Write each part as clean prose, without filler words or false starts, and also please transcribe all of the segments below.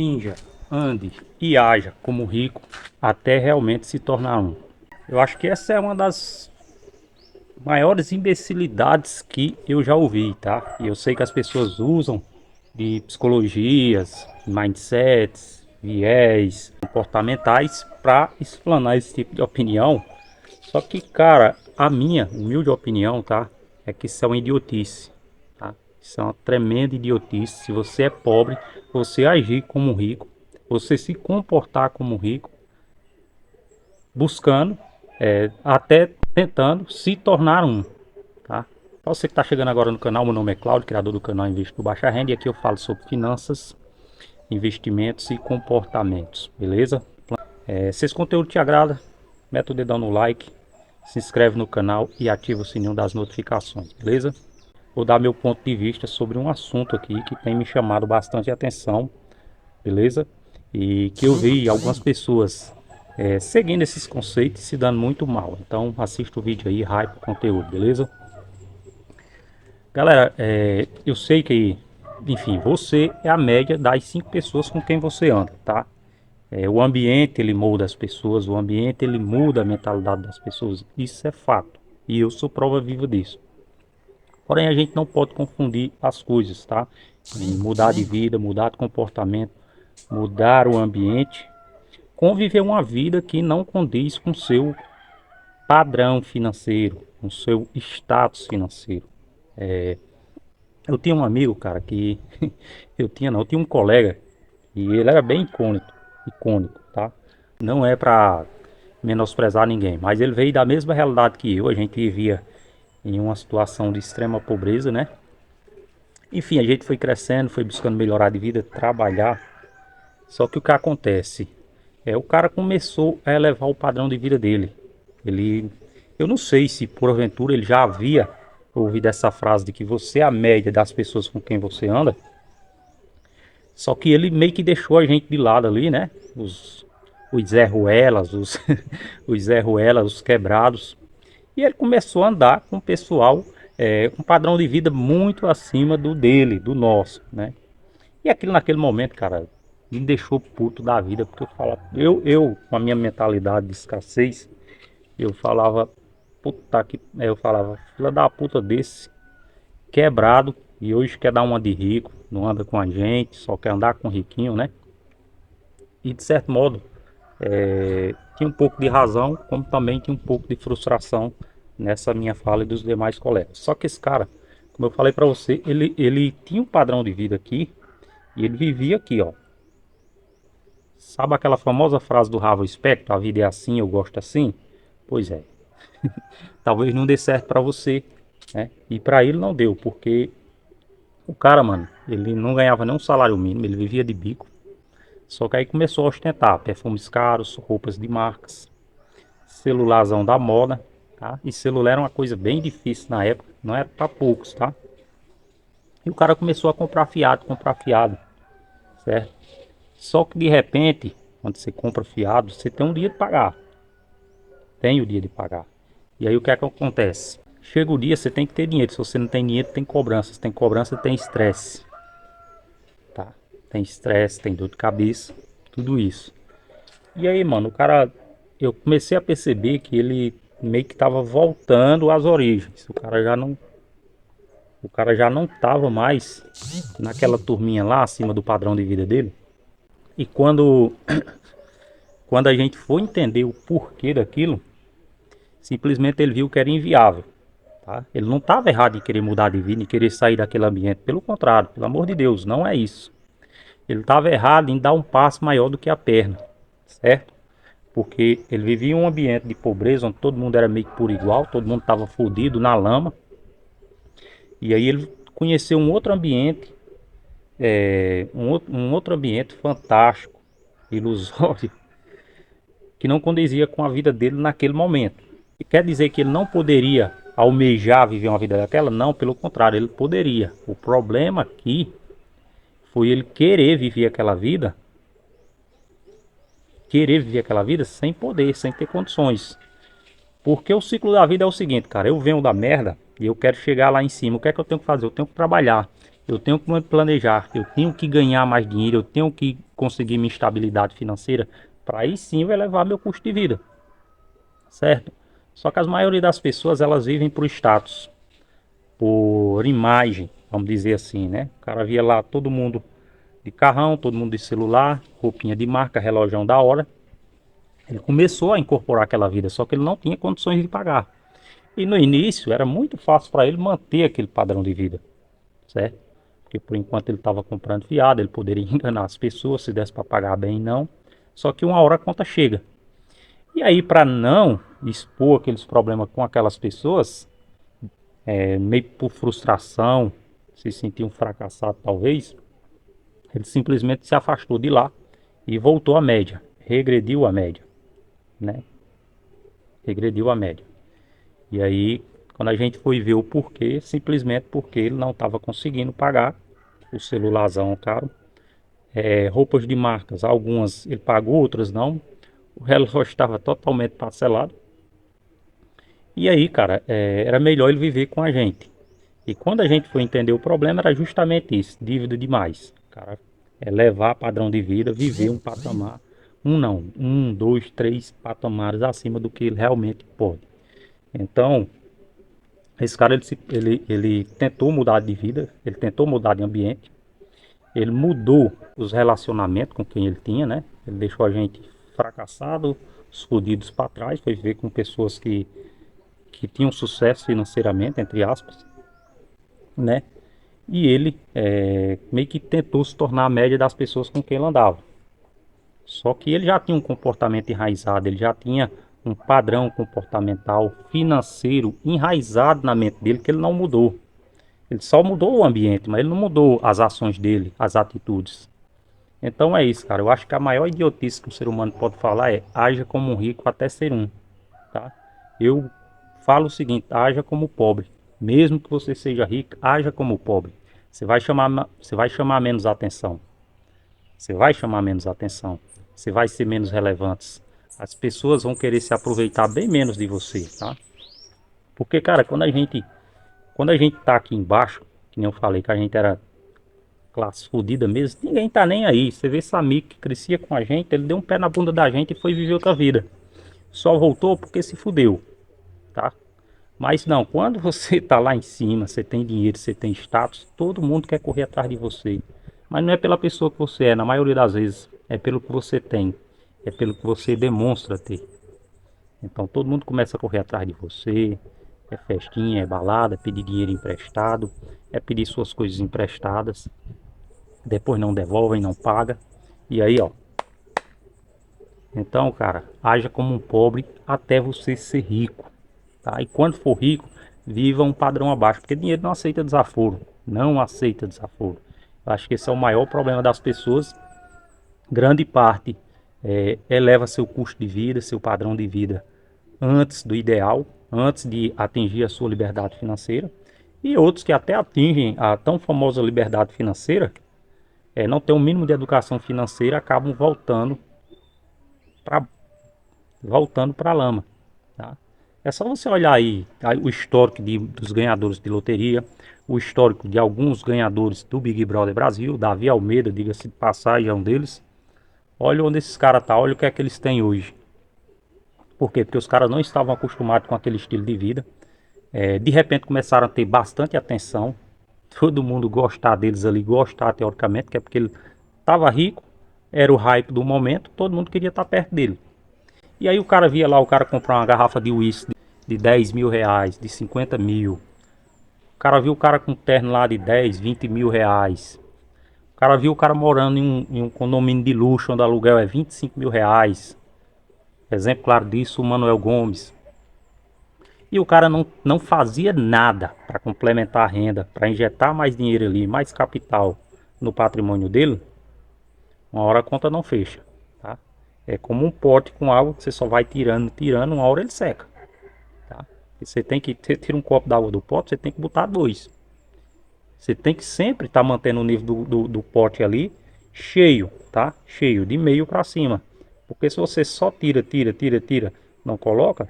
finja, ande e haja como rico até realmente se tornar um. Eu acho que essa é uma das maiores imbecilidades que eu já ouvi, tá? E eu sei que as pessoas usam de psicologias, mindsets, viés comportamentais para explanar esse tipo de opinião. Só que, cara, a minha humilde opinião, tá? É que isso é uma idiotice, tá? Isso é uma tremenda idiotice. Se você é pobre, você agir como um rico, você se comportar como um rico, buscando, até tentando se tornar um, tá? Pra você que está chegando agora no canal, meu nome é Cláudio, criador do canal Investe do Baixa Renda, e aqui eu falo sobre finanças, investimentos e comportamentos, beleza? Se esse conteúdo te agrada, mete o dedão no like, se inscreve no canal e ativa o sininho das notificações, beleza? Vou dar meu ponto de vista sobre um assunto aqui que tem me chamado bastante atenção, beleza? E que eu vi algumas pessoas seguindo esses conceitos e se dando muito mal. Então assista o vídeo aí, hype o conteúdo, beleza? Galera, eu sei que, enfim, você é a média das 5 pessoas com quem você anda, tá? O ambiente ele molda as pessoas, o ambiente ele muda a mentalidade das pessoas, isso é fato. E eu sou prova viva disso. Porém, a gente não pode confundir as coisas, tá? Em mudar de vida, mudar de comportamento, mudar o ambiente, conviver uma vida que não condiz com o seu padrão financeiro, com o seu status financeiro. Eu tinha um amigo, cara, que eu tinha um colega e ele era bem icônico, tá? Não é pra menosprezar ninguém, mas ele veio da mesma realidade que eu, a gente vivia em uma situação de extrema pobreza, né? Enfim, a gente foi crescendo, foi buscando melhorar de vida, trabalhar. Só que o que acontece? O cara começou a elevar o padrão de vida dele. Ele, eu não sei se porventura ele já havia ouvido essa frase de que você é a média das pessoas com quem você anda. Só que ele meio que deixou a gente de lado ali, né? Os Zé Ruelas, os Zé Ruelas, os quebrados. E ele começou a andar com o pessoal com um padrão de vida muito acima do dele, do nosso, né? E aquilo naquele momento, cara, me deixou puto da vida, porque eu falava, eu com a minha mentalidade de escassez, eu falava, puta que, eu falava, filha da puta desse, quebrado, e hoje quer dar uma de rico, não anda com a gente, só quer andar com riquinho, né? E de certo modo, tinha um pouco de razão, como também tinha um pouco de frustração nessa minha fala e dos demais colegas. Só que esse cara, como eu falei pra você, ele tinha um padrão de vida aqui, e ele vivia aqui, ó. Sabe aquela famosa frase do Harvey Specter, a vida é assim, eu gosto assim? Pois é, talvez não dê certo pra você, né? E pra ele não deu, porque o cara, mano, ele não ganhava nem um salário mínimo, ele vivia de bico. Só que aí começou a ostentar perfumes caros, roupas de marcas, celularzão da moda, tá? E celular era uma coisa bem difícil na época, não era pra poucos, tá? E o cara começou a comprar fiado, certo? Só que de repente, quando você compra fiado, você tem um dia de pagar. Tem o dia de pagar. E aí o que é que acontece? Chega o dia, você tem que ter dinheiro. Se você não tem dinheiro, tem cobrança. Se tem cobrança, tem estresse. Tá? Tem estresse, tem dor de cabeça, tudo isso. E aí, mano, o cara, eu comecei a perceber que ele meio que tava voltando às origens. O cara já não tava mais naquela turminha lá acima do padrão de vida dele. E quando a gente foi entender o porquê daquilo, simplesmente ele viu que era inviável. Tá? Ele não estava errado em querer mudar de vida, em querer sair daquele ambiente. Pelo contrário, pelo amor de Deus, não é isso. Ele estava errado em dar um passo maior do que a perna, certo? Porque ele vivia em um ambiente de pobreza, onde todo mundo era meio que por igual, todo mundo estava fodido na lama. E aí ele conheceu um outro ambiente, um outro ambiente fantástico, ilusório, que não condizia com a vida dele naquele momento. E quer dizer que ele não poderia almejar viver uma vida daquela? Não, pelo contrário, ele poderia. O problema aqui foi ele querer viver aquela vida sem poder, sem ter condições. Porque o ciclo da vida é o seguinte, cara, eu venho da merda e eu quero chegar lá em cima. O que é que eu tenho que fazer? Eu tenho que trabalhar, eu tenho que me planejar, eu tenho que ganhar mais dinheiro, eu tenho que conseguir minha estabilidade financeira, para aí sim eu elevar meu custo de vida, certo? Só que a maioria das pessoas elas vivem por status, por imagem, vamos dizer assim, né? O cara via lá todo mundo de carrão, todo mundo de celular, roupinha de marca, relógio da hora. Ele começou a incorporar aquela vida, só que ele não tinha condições de pagar. E no início era muito fácil para ele manter aquele padrão de vida, certo? Porque por enquanto ele estava comprando fiado, ele poderia enganar as pessoas se desse para pagar bem, não. Só que uma hora a conta chega. E aí, para não expor aqueles problemas com aquelas pessoas, meio por frustração, se sentir um fracassado talvez, ele simplesmente se afastou de lá e voltou à média, regrediu a média, né? Regrediu a média. E aí, quando a gente foi ver o porquê, simplesmente porque ele não estava conseguindo pagar o celularzão caro, roupas de marcas, algumas ele pagou, outras não. O relógio estava totalmente parcelado. E aí, cara, era melhor ele viver com a gente. E quando a gente foi entender o problema, era justamente isso, dívida demais. Cara, levar padrão de vida, viver um patamar, um não, um, dois, três patamares acima do que ele realmente pode. Então, esse cara, ele tentou mudar de vida, ele tentou mudar de ambiente, ele mudou os relacionamentos com quem ele tinha, né? Ele deixou a gente fracassado, fodidos para trás, foi viver com pessoas que tinham sucesso financeiramente, entre aspas, né? E ele meio que tentou se tornar a média das pessoas com quem ele andava. Só que ele já tinha um comportamento enraizado, ele já tinha um padrão comportamental financeiro enraizado na mente dele que ele não mudou. Ele só mudou o ambiente, mas ele não mudou as ações dele, as atitudes. Então é isso, cara. Eu acho que a maior idiotice que o ser humano pode falar é haja como um rico até ser um, tá? Eu falo o seguinte, haja como pobre. Mesmo que você seja rico, haja como pobre. Você vai chamar menos atenção. Você vai chamar menos atenção. Você vai ser menos relevante. As pessoas vão querer se aproveitar bem menos de você, tá? Porque, cara, quando a gente tá aqui embaixo, que nem eu falei que a gente era classe fodida mesmo, ninguém tá nem aí. Você vê esse amigo que crescia com a gente, ele deu um pé na bunda da gente e foi viver outra vida. Só voltou porque se fudeu, tá? Mas não, quando você tá lá em cima, você tem dinheiro, você tem status, todo mundo quer correr atrás de você. Mas não é pela pessoa que você é, na maioria das vezes, é pelo que você tem, é pelo que você demonstra ter. Então todo mundo começa a correr atrás de você, é festinha, é balada, é pedir dinheiro emprestado, é pedir suas coisas emprestadas, depois não devolvem, não paga. E aí, ó. Então, cara, haja como um pobre até você ser rico, tá? E quando for rico, viva um padrão abaixo, porque dinheiro não aceita desaforo, não aceita desaforo. Eu acho que esse é o maior problema das pessoas. Grande parte eleva seu custo de vida, seu padrão de vida antes do ideal, antes de atingir a sua liberdade financeira. E outros que até atingem a tão famosa liberdade financeira, não tem o mínimo de educação financeira, acabam para voltando para a lama, tá? É só você olhar aí o histórico dos ganhadores de loteria, o histórico de alguns ganhadores do Big Brother Brasil, Davi Almeida, diga-se de passagem, é um deles. Olha onde esses caras tá, olha o que é que eles têm hoje. Por quê? Porque os caras não estavam acostumados com aquele estilo de vida. De repente começaram a ter bastante atenção, todo mundo gostar deles ali, gostar teoricamente, que é porque ele estava rico, era o hype do momento, todo mundo queria estar perto dele. E aí o cara via lá o cara comprar uma garrafa de uísque de 10 mil reais, de 50 mil. O cara viu o cara com um terno lá de 10, 20 mil reais. O cara viu o cara morando em um condomínio de luxo, onde o aluguel é 25 mil reais. Exemplo claro disso, o Manuel Gomes. E o cara não fazia nada para complementar a renda, para injetar mais dinheiro ali, mais capital no patrimônio dele. Uma hora a conta não fecha, tá? É como um pote com água que você só vai tirando, tirando, uma hora ele seca, tá? E você tira um copo d'água do pote, você tem que botar dois. Você tem que sempre estar mantendo o nível do pote ali cheio, tá? Cheio, de meio para cima. Porque se você só tira, não coloca,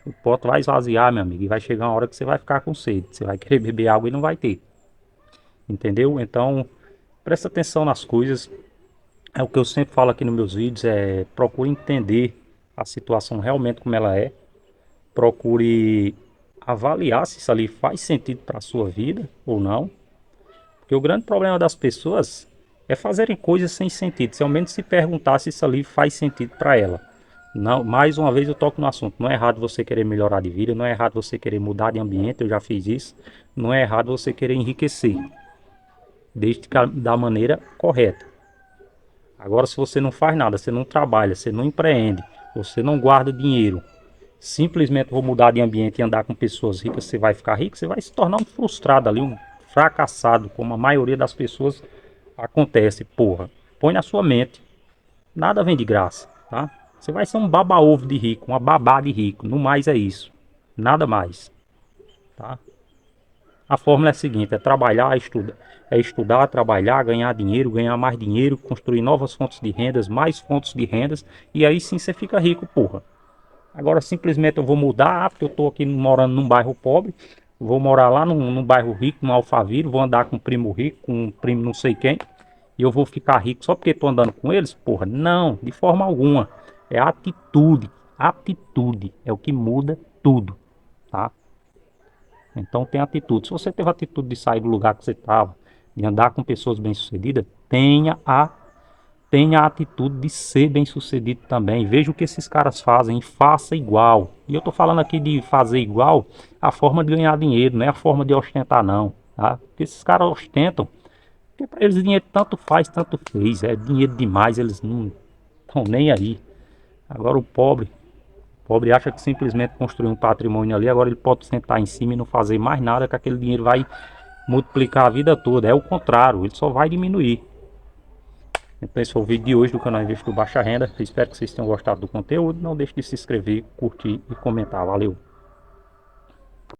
o pote vai esvaziar, meu amigo. E vai chegar uma hora que você vai ficar com sede. Você vai querer beber água e não vai ter. Entendeu? Então, presta atenção nas coisas. É o que eu sempre falo aqui nos meus vídeos, procure entender a situação realmente como ela é. Procure avaliar se isso ali faz sentido para a sua vida ou não. Porque o grande problema das pessoas é fazerem coisas sem sentido. Se ao menos se perguntar se isso ali faz sentido para ela. Não, mais uma vez eu toco no assunto. Não é errado você querer melhorar de vida, não é errado você querer mudar de ambiente, eu já fiz isso. Não é errado você querer enriquecer, desde que da maneira correta. Agora, se você não faz nada, você não trabalha, você não empreende, você não guarda dinheiro, simplesmente vou mudar de ambiente e andar com pessoas ricas, você vai ficar rico, você vai se tornar um frustrado ali, um fracassado, como a maioria das pessoas acontece. Porra, põe na sua mente, nada vem de graça, tá? Você vai ser um baba-ovo de rico, uma babá de rico, no mais é isso, nada mais, tá? A fórmula é a seguinte, é trabalhar, estudar, trabalhar, ganhar dinheiro, ganhar mais dinheiro, construir novas fontes de rendas, mais fontes de rendas, e aí sim você fica rico, porra. Agora simplesmente eu vou mudar, porque eu estou aqui morando num bairro pobre, vou morar lá num bairro rico, no Alphaville, vou andar com um primo rico, com um primo não sei quem, e eu vou ficar rico só porque estou andando com eles? Porra, não, de forma alguma. É atitude, atitude é o que muda tudo, tá? Então tem atitude. Se você teve a atitude de sair do lugar que você estava, de andar com pessoas bem-sucedidas, tenha a atitude de ser bem-sucedido também. Veja o que esses caras fazem e faça igual. E eu estou falando aqui de fazer igual a forma de ganhar dinheiro, não é a forma de ostentar não, tá? Porque esses caras ostentam, porque para eles dinheiro tanto faz, tanto fez. É dinheiro demais, eles não estão nem aí. Agora o pobre acha que simplesmente construir um patrimônio ali, agora ele pode sentar em cima e não fazer mais nada, que aquele dinheiro vai multiplicar a vida toda. É o contrário, ele só vai diminuir. Então esse foi o vídeo de hoje do canal Investidor Baixa Renda. Espero que vocês tenham gostado do conteúdo. Não deixe de se inscrever, curtir e comentar. Valeu!